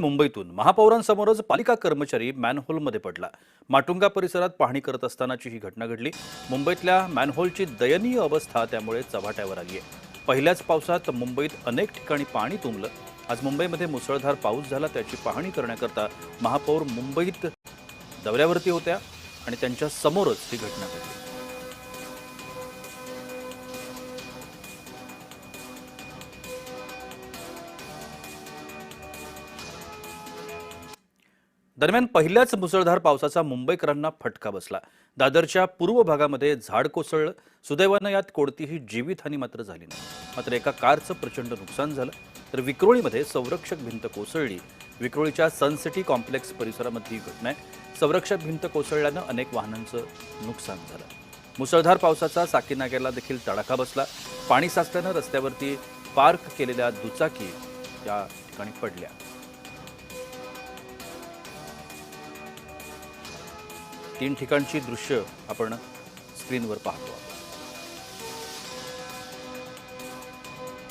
मुंबईतून महापौरांसमोरच पालिका कर्मचारी मॅनहोलमध्ये पडला। माटुंगा परिसरात पाहणी करत असतानाची ही घटना घडली। मुंबईतल्या मॅनहोलची दयनीय अवस्था त्यामुळे चव्हाट्यावर आली आहे। पहिल्याच पावसात मुंबईत अनेक ठिकाणी पाणी तुंबलं। आज मुंबईमध्ये मुसळधार पाऊस झाला, त्याची पाहणी करण्याकरता महापौर मुंबईत दौऱ्यावरती होत्या आणि त्यांच्या समोरच ही घटना घडली। दरम्यान पहिल्याच मुसळधार पावसाचा मुंबईकरांना फटका बसला। दादरच्या पूर्व भागामध्ये झाड कोसळलं। सुदैवानं यात कोणतीही जीवितहानी मात्र झाली नाही। मात्र एका कारचं प्रचंड नुकसान झालं। तर विक्रोळीमध्ये संरक्षक भिंत कोसळली। विक्रोळीच्या सनसिटी कॉम्प्लेक्स परिसरामध्ये ही घटना आहे। संरक्षक भिंत कोसळल्यानं अनेक वाहनांचं नुकसान झालं। मुसळधार पावसाचा साकीनाक्याला देखील तडाखा बसला। पाणी साचल्यानं रस्त्यावरती पार्क केलेल्या दुचाकी या ठिकाणी पडल्या। 3 ठिकाणची दृश्य आपण स्क्रीनवर पाहतो।